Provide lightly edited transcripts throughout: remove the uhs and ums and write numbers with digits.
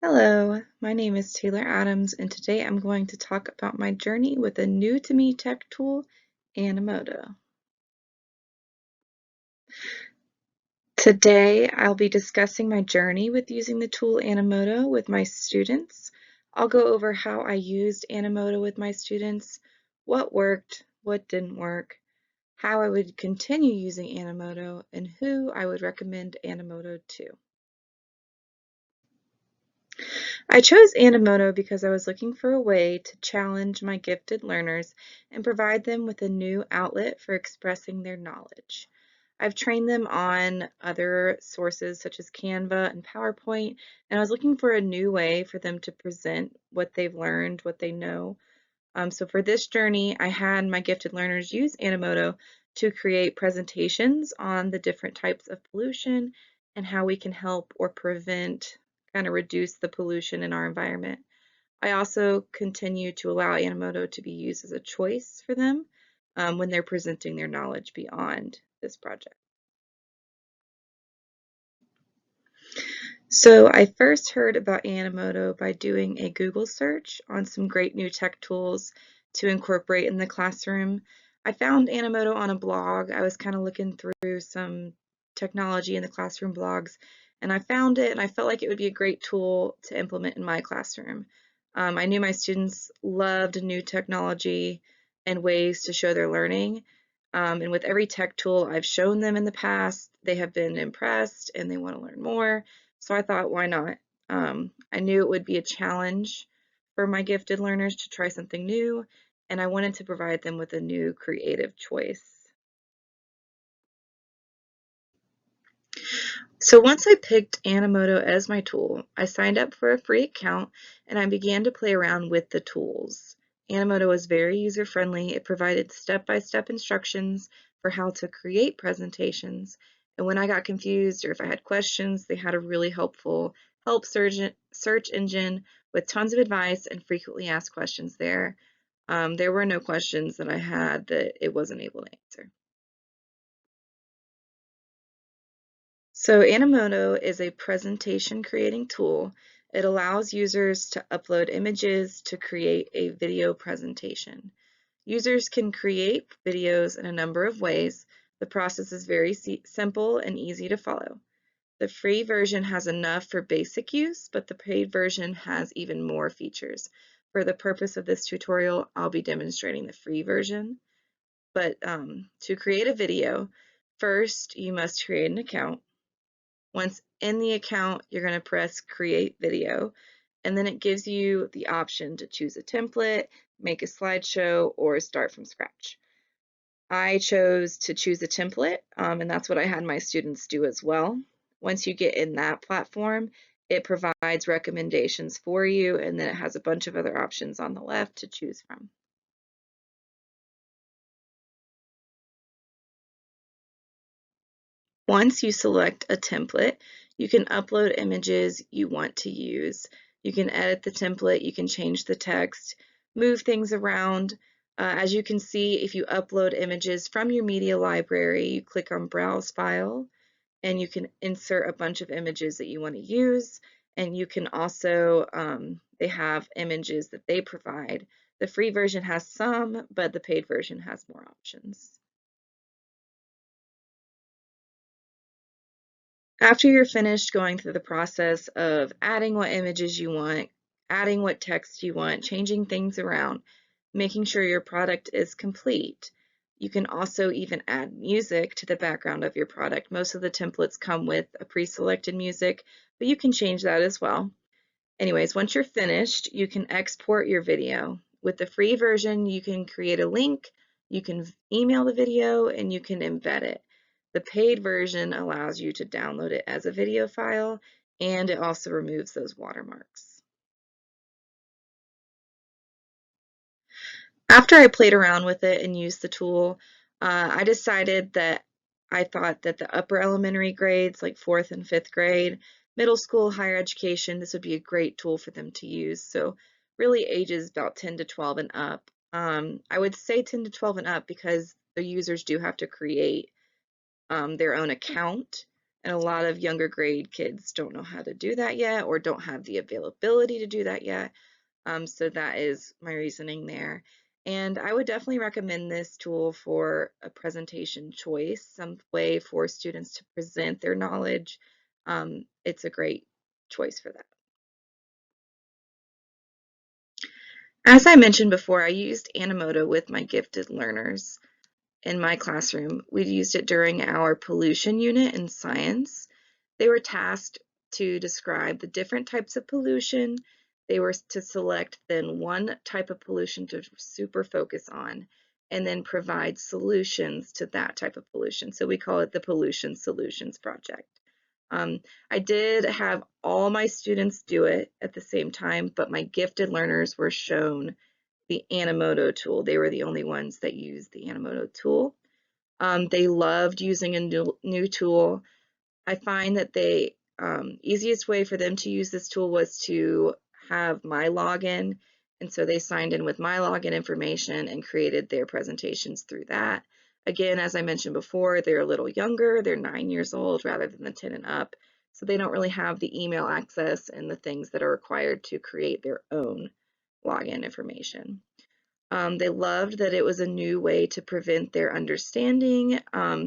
Hello, my name is Taylor Adams, and today I'm going to talk about my journey with a new to me tech tool, Animoto. Today I'll be discussing my journey with using the tool Animoto with my students. I'll go over how I used Animoto with my students, what worked, what didn't work, how I would continue using Animoto, and who I would recommend Animoto to. I chose Animoto because I was looking for a way to challenge my gifted learners and provide them with a new outlet for expressing their knowledge. I've trained them on other sources such as Canva and PowerPoint, and I was looking for a new way for them to present what they've learned, what they know. So for this journey, I had my gifted learners use Animoto to create presentations on the different types of pollution and how we can help or prevent, kind of reduce the pollution in our environment. I also continue to allow Animoto to be used as a choice for them when they're presenting their knowledge beyond this project. So I first heard about Animoto by doing a Google search on some great new tech tools to incorporate in the classroom. I found Animoto on a blog. I was kind of looking through some technology in the classroom blogs, and I found it and I felt like it would be a great tool to implement in my classroom. I knew my students loved new technology and ways to show their learning. And with every tech tool I've shown them in the past, they have been impressed and they want to learn more. So I thought, why not? I knew it would be a challenge for my gifted learners to try something new, and I wanted to provide them with a new creative choice. So once I picked Animoto as my tool, I signed up for a free account and I began to play around with the tools. Animoto was very user-friendly. It provided step-by-step instructions for how to create presentations. And when I got confused or if I had questions, they had a really helpful help search engine with tons of advice and frequently asked questions there. There were no questions that I had that it wasn't able to answer. So Animoto is a presentation creating tool. It allows users to upload images to create a video presentation. Users can create videos in a number of ways. The process is very simple and easy to follow. The free version has enough for basic use, but the paid version has even more features. For the purpose of this tutorial, I'll be demonstrating the free version. But to create a video, first you must create an account. Once in the account, you're going to press Create Video, and then it gives you the option to choose a template, make a slideshow, or start from scratch. I chose to choose a template, and that's what I had my students do as well. Once you get in that platform, it provides recommendations for you, and then it has a bunch of other options on the left to choose from. Once you select a template, you can upload images you want to use. You can edit the template, you can change the text, move things around. As you can see, if you upload images from your media library, you click on Browse File, and you can insert a bunch of images that you want to use. And you can also, they have images that they provide. The free version has some, but the paid version has more options. After you're finished going through the process of adding what images you want, adding what text you want, changing things around, making sure your product is complete, you can also even add music to the background of your product. Most of the templates come with a pre-selected music, but you can change that as well. Anyways, once you're finished, you can export your video. With the free version, you can create a link, you can email the video, and you can embed it. The paid version allows you to download it as a video file, and it also removes those watermarks. After I played around with it and used the tool, I decided that I thought that the upper elementary grades, like fourth and fifth grade, middle school, higher education, this would be a great tool for them to use. So really ages about 10 to 12 and up. I would say 10 to 12 and up because the users do have to create their own account And a lot of younger grade kids don't know how to do that yet or don't have the availability to do that yet. So that is my reasoning there. And I would definitely recommend this tool for a presentation choice, some way for students to present their knowledge. It's a great choice for that. As I mentioned before, I used Animoto with my gifted learners in my classroom. We used it during our pollution unit in science. They were tasked to describe the different types of pollution. They were to select then one type of pollution to super focus on and then provide solutions to that type of pollution. So we call it the Pollution Solutions Project. I did have all my students do it at the same time, but my gifted learners were shown the Animoto tool. They were the only ones that used the Animoto tool. They loved using a new tool. I find that the easiest way for them to use this tool was to have my login. And so they signed in with my login information and created their presentations through that. Again, as I mentioned before, they're a little younger. They're 9 years old rather than the 10 and up. So they don't really have the email access and the things that are required to create their own login information. They loved that it was a new way to prevent their understanding.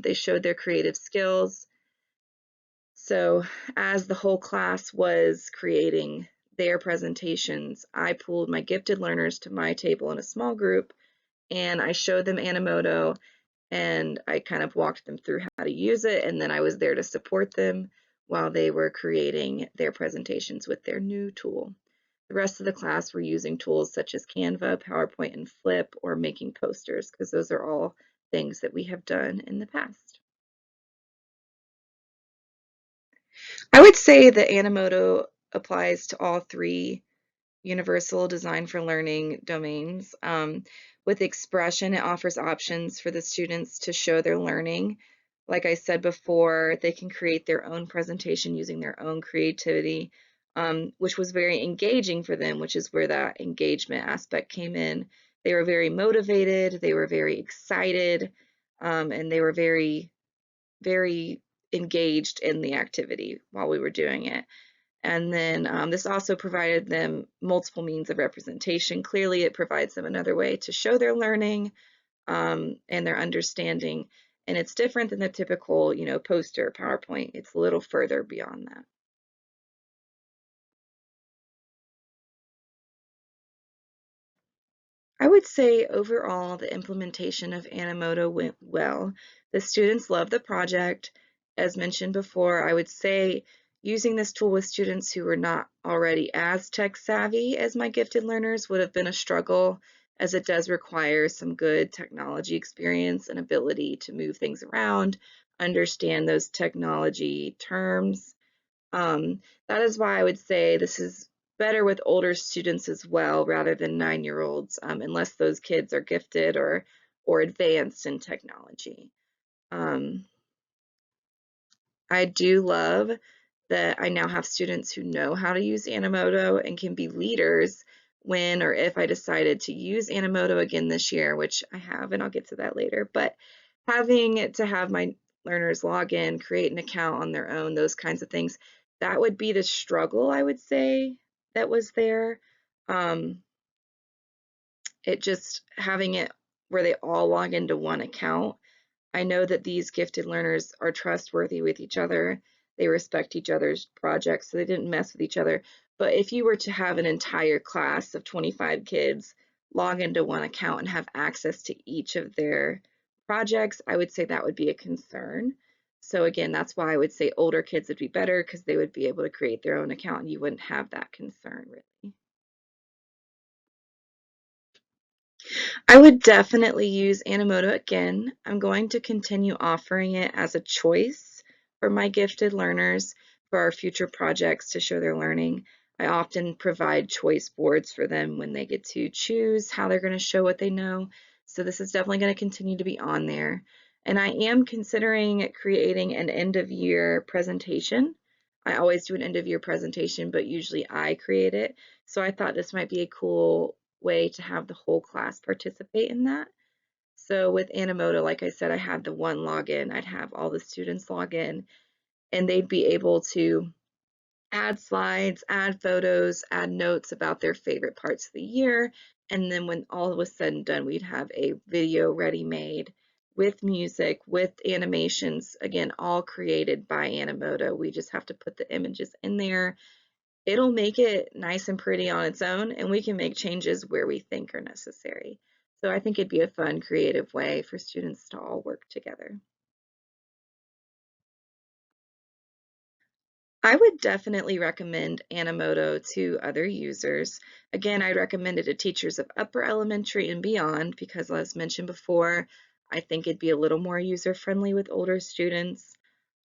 They showed their creative skills. So as the whole class was creating their presentations, I pulled my gifted learners to my table in a small group and I showed them Animoto and I kind of walked them through how to use it, and then I was there to support them while they were creating their presentations with their new tool. The rest of the class were using tools such as Canva, PowerPoint, and Flip, or making posters, because those are all things that we have done in the past. I would say that Animoto applies to all three universal design for learning domains. With expression, it offers options for the students to show their learning. Like I said before, they can create their own presentation using their own creativity, which was very engaging for them, which is where that engagement aspect came in. They were very motivated, they were very excited, and they were very, very engaged in the activity while we were doing it. And then this also provided them multiple means of representation. Clearly, it provides them another way to show their learning and their understanding. And it's different than the typical, poster, PowerPoint. It's a little further beyond that. I would say overall the implementation of Animoto went well. The students loved the project. As mentioned before, I would say using this tool with students who were not already as tech savvy as my gifted learners would have been a struggle, as it does require some good technology experience and ability to move things around, understand those technology terms. That is why I would say this is better with older students as well, rather than 9-year-olds, unless those kids are gifted or advanced in technology. Um, I do love that I now have students who know how to use Animoto and can be leaders when or if I decided to use Animoto again this year, which I have, and I'll get to that later. But having to have my learners log in, create an account on their own, those kinds of things, that would be the struggle, I would say, that was there. Um, it just having it where they all log into one account. I know that these gifted learners are trustworthy with each other. They respect each other's projects, so they didn't mess with each other. But if you were to have an entire class of 25 kids log into one account and have access to each of their projects, I would say that would be a concern. So again, that's why I would say older kids would be better because they would be able to create their own account and you wouldn't have that concern really. I would definitely use Animoto again. I'm going to continue offering it as a choice for my gifted learners for our future projects to show their learning. I often provide choice boards for them when they get to choose how they're going to show what they know. So this is definitely going to continue to be on there. And I am considering creating an end of year presentation. I always do an end of year presentation, but usually I create it. So I thought this might be a cool way to have the whole class participate in that. So with Animoto, like I said, I had the one login. I'd have all the students log in and they'd be able to add slides, add photos, add notes about their favorite parts of the year. And then when all was said and done, we'd have a video ready made with music, with animations, again, all created by Animoto. We just have to put the images in there. It'll make it nice and pretty on its own, and we can make changes where we think are necessary. So I think it'd be a fun, creative way for students to all work together. I would definitely recommend Animoto to other users. Again, I'd recommend it to teachers of upper elementary and beyond because, as mentioned before, I think it'd be a little more user-friendly with older students.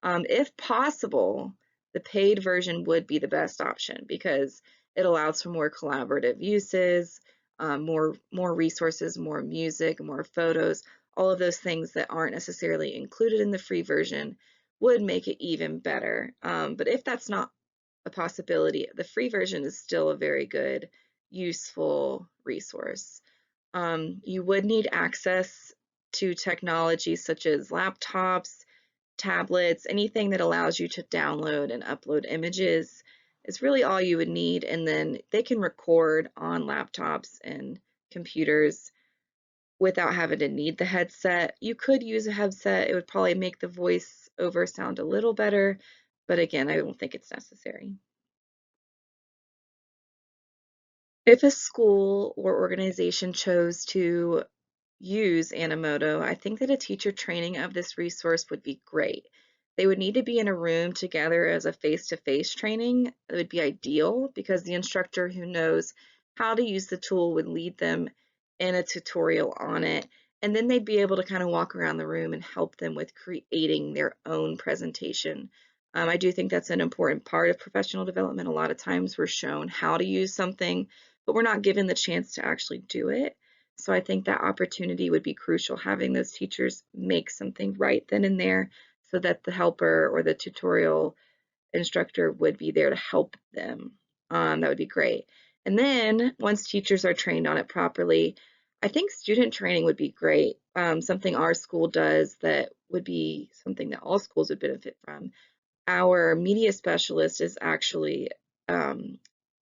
If possible, the paid version would be the best option because it allows for more collaborative uses, more resources, more music, more photos, all of those things that aren't necessarily included in the free version would make it even better. But if that's not a possibility, the free version is still a very good, useful resource. You would need access to technology such as laptops, tablets, anything that allows you to download and upload images is really all you would need. And then they can record on laptops and computers without having to need the headset. You could use a headset. It would probably make the voice over sound a little better, but again, I don't think it's necessary. If a school or organization chose to use Animoto, I think that a teacher training of this resource would be great. They would need to be in a room together as a face-to-face training. It would be ideal because the instructor who knows how to use the tool would lead them in a tutorial on it. And then they'd be able to kind of walk around the room and help them with creating their own presentation. I do think that's an important part of professional development. A lot of times we're shown how to use something, but we're not given the chance to actually do it. So I think that opportunity would be crucial, having those teachers make something right then and there so that the helper or the tutorial instructor would be there to help them. That would be great. And then once teachers are trained on it properly, I think student training would be great. Something our school does that would be something that all schools would benefit from. Our media specialist is actually,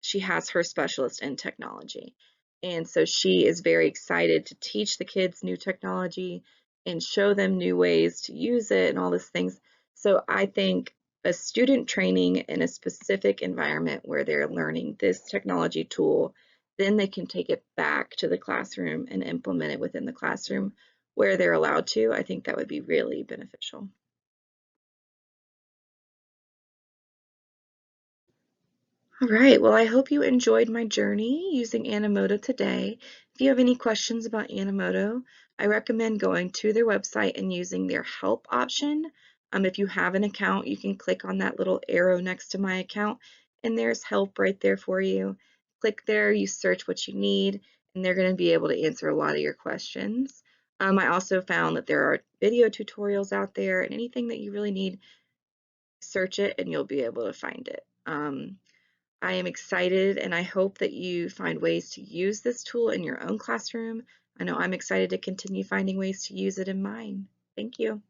she has her specialist in technology. And so she is very excited to teach the kids new technology and show them new ways to use it and all these things. So I think a student training in a specific environment where they're learning this technology tool, then they can take it back to the classroom and implement it within the classroom where they're allowed to. I think that would be really beneficial. All right, well, I hope you enjoyed my journey using Animoto today. If you have any questions about Animoto, I recommend going to their website and using their help option. If you have an account, you can click on that little arrow next to my account, and there's help right there for you. Click there, you search what you need, and they're going to be able to answer a lot of your questions. I also found that there are video tutorials out there, and anything that you really need, search it and you'll be able to find it. I am excited and I hope that you find ways to use this tool in your own classroom. I know I'm excited to continue finding ways to use it in mine. Thank you.